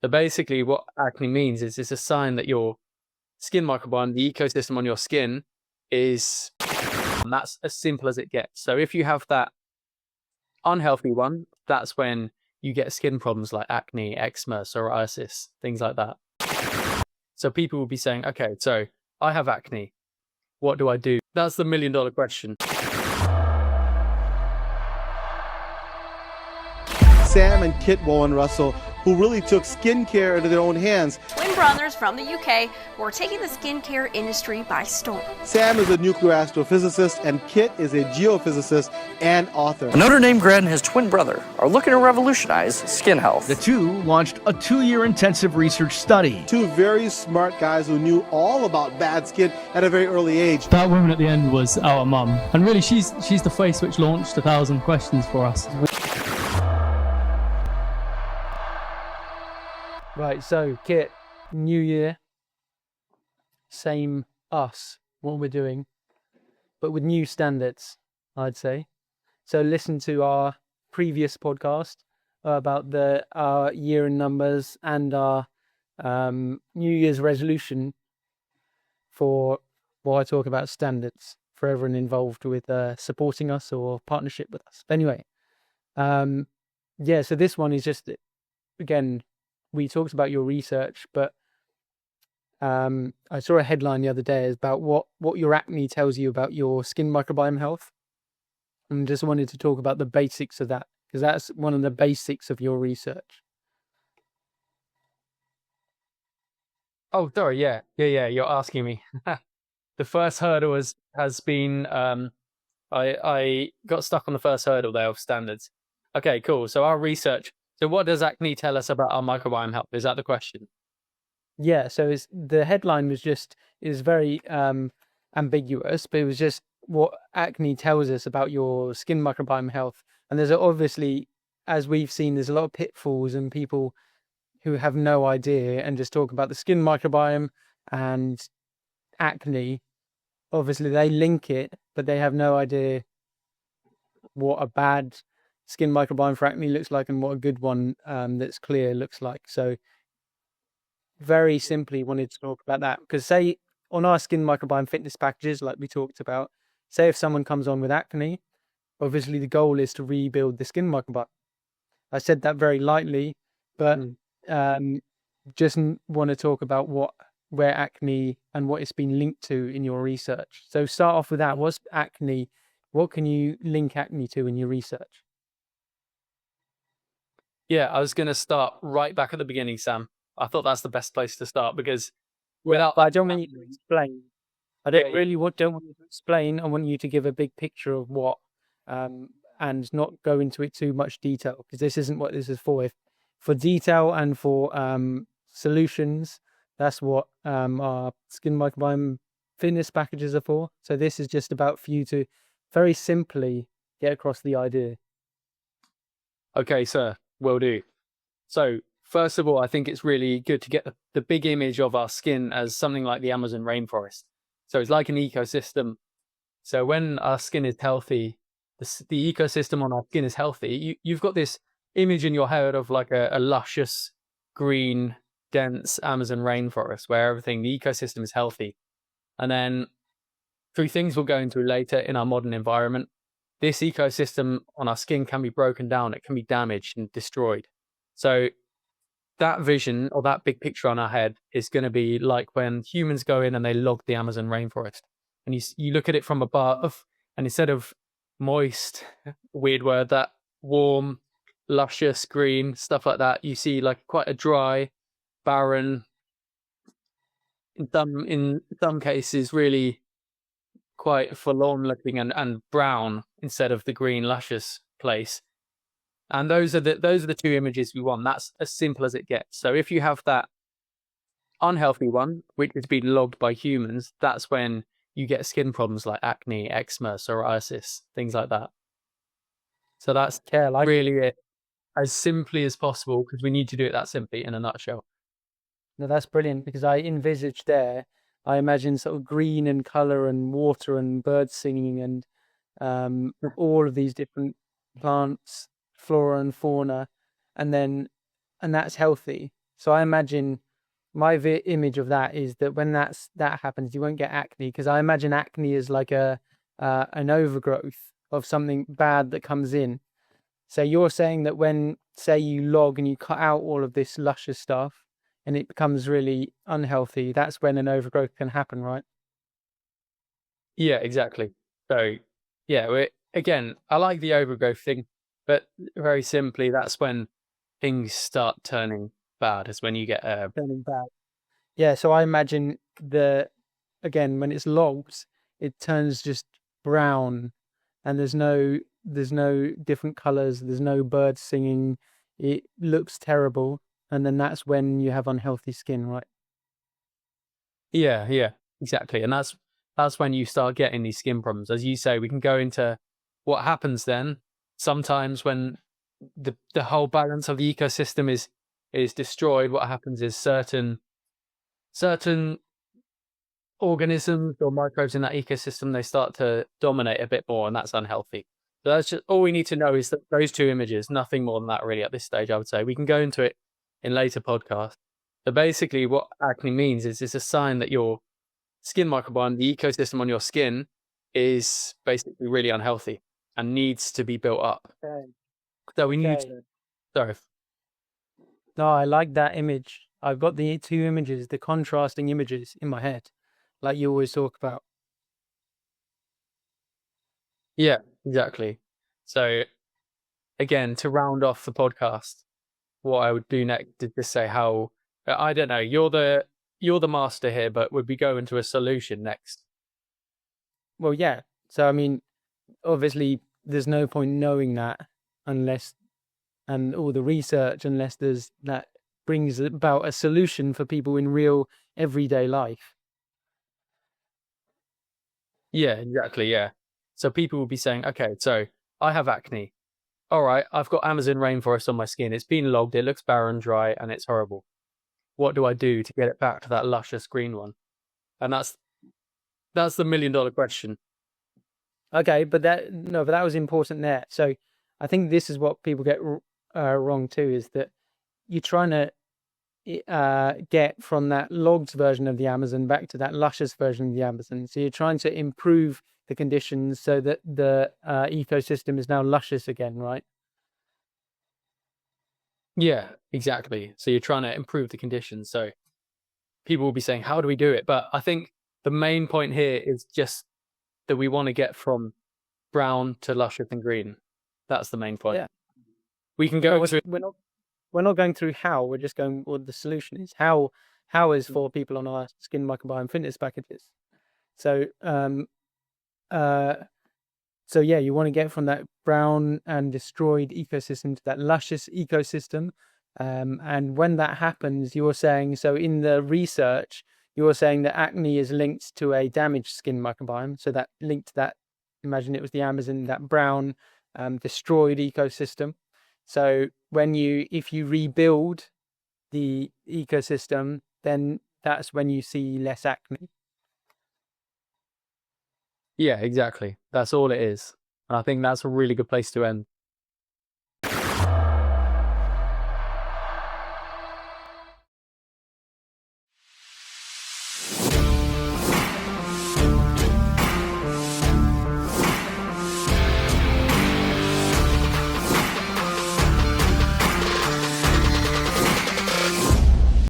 So basically what acne means is it's a sign that your skin microbiome, the ecosystem on your skin, is, and that's as simple as it gets. So if you have that unhealthy one, that's when you get skin problems like acne, eczema, psoriasis, things like that. So people will be saying, okay, so I have acne. What do I do? That's the $1 million question. Sam and Kit Bowen-Russell, who really took skincare into their own hands. Twin brothers from the UK who are taking the skincare industry by storm. Sam is a nuclear astrophysicist, and Kit is a geophysicist and author. A Notre Dame grad and his twin brother are looking to revolutionize skin health. The two launched a 2-year intensive research study. Two very smart guys who knew all about bad skin at a very early age. That woman at the end was our mum, and really she's the face which launched 1,000 questions for us. Right, so Kit, new year, same us, what we're doing, but with new standards, I'd say. So listen to our previous podcast about our year in numbers and our New Year's resolution for what I talk about standards for everyone involved with supporting us or partnership with us. Anyway, so this one is just, again, we talked about your research, but I saw a headline the other day about what your acne tells you about your skin microbiome health, and just wanted to talk about the basics of that, because that's one of the basics of your research. Oh, sorry, yeah, you're asking me. The first hurdle has been, I got stuck on the first hurdle there of standards. Okay, cool. So our research. So what does acne tell us about our microbiome health? Is that the question? Yeah, so the headline is very ambiguous, but it was just what acne tells us about your skin microbiome health. And there's obviously, as we've seen, there's a lot of pitfalls and people who have no idea and just talk about the skin microbiome and acne. Obviously, they link it, but they have no idea what a bad skin microbiome for acne looks like and what a good one that's clear looks like. So very simply wanted to talk about that, because say on our Skin Microbiome Fitness Packages, like we talked about, say if someone comes on with acne, obviously the goal is to rebuild the skin microbiome. I said that very lightly, but just want to talk about where acne and what it's been linked to in your research. So start off with that. What's acne? What can you link acne to in your research? Yeah, I was going to start right back at the beginning, Sam. I thought that's the best place to start, because without... But I don't want you to explain. I don't want you to explain. I want you to give a big picture of what, and not go into it too much detail, because this isn't what this is for. For detail and for solutions, that's what our Skin Microbiome Fitness Packages are for. So this is just about for you to very simply get across the idea. Okay, sir. Will do. So, first of all, I think it's really good to get the big image of our skin as something like the Amazon rainforest. So it's like an ecosystem. So when our skin is healthy, the ecosystem on our skin is healthy. You've got this image in your head of like a luscious, green, dense Amazon rainforest where the ecosystem is healthy. And then through things we'll go into later in our modern environment, this ecosystem on our skin can be broken down. It can be damaged and destroyed. So that vision or that big picture on our head is going to be like when humans go in and they log the Amazon rainforest. And you look at it from above, and instead of moist, weird word, that warm, luscious, green, stuff like that, you see like quite a dry, barren, in some cases really quite forlorn looking and brown instead of the green luscious place. And those are the two images we want. That's as simple as it gets. So if you have that unhealthy one, which has been logged by humans, that's when you get skin problems like acne, eczema, psoriasis, things like that. So that's really it, as simply as possible, because we need to do it that simply in a nutshell. No, that's brilliant, because I envisaged I imagine sort of green and colour and water and birds singing and all of these different plants, flora and fauna, and that's healthy. So I imagine my image of that is that when that happens, you won't get acne, because I imagine acne is like an overgrowth of something bad that comes in. So you're saying that when, say, you log and you cut out all of this luscious stuff and it becomes really unhealthy, that's when an overgrowth can happen, right? Yeah, exactly. So, yeah, again, I like the overgrowth thing, but very simply, that's when things start turning bad, is when you get Turning bad. Yeah, so I imagine again, when it's logged, it turns just brown, and there's no different colors, there's no birds singing, it looks terrible, and then that's when you have unhealthy skin, right? Yeah, exactly. And that's when you start getting these skin problems. As you say, we can go into what happens then. Sometimes when the whole balance of the ecosystem is destroyed, what happens is certain organisms or microbes in that ecosystem, they start to dominate a bit more, and that's unhealthy. So that's just all we need to know, is that those two images, nothing more than that really at this stage, I would say. We can go into it in later podcasts. So basically what acne means is it's a sign that your skin microbiome, the ecosystem on your skin, is basically really unhealthy and needs to be built up. Okay. So we need to, sorry. No, I like that image. I've got the two images, the contrasting images in my head, like you always talk about. Yeah, exactly. So again, to round off the podcast, what I would do next is just say how, I don't know, you're the master here, but would we go into a solution next? Well, yeah. So I mean, obviously, there's no point knowing that unless, and all the research, unless that brings about a solution for people in real everyday life. Yeah, exactly. Yeah. So people will be saying, okay, so I have acne. All right, I've got Amazon rainforest on my skin. It's been logged. It looks barren, dry, and it's horrible. What do I do to get it back to that luscious green one? And that's the $1 million question. Okay, but that was important there. So I think this is what people get wrong too, is that you're trying to get from that logged version of the Amazon back to that luscious version of the Amazon. So you're trying to improve the conditions so that the ecosystem is now luscious again, right? Yeah, exactly. So you're trying to improve the conditions. So people will be saying, how do we do it? But I think the main point here is just that we want to get from brown to luscious and green. That's the main point. Yeah. We can go through. We're not going through how. We're just going what the solution is. How is for people on our Skin Microbiome Fitness Packages. So so yeah, you want to get from that brown and destroyed ecosystem to that luscious ecosystem. And when that happens, you're saying, so in the research, you're saying that acne is linked to a damaged skin microbiome. So that linked to that, imagine it was the Amazon, that brown, destroyed ecosystem. So if you rebuild the ecosystem, then that's when you see less acne. Yeah, exactly. That's all it is. And I think that's a really good place to end.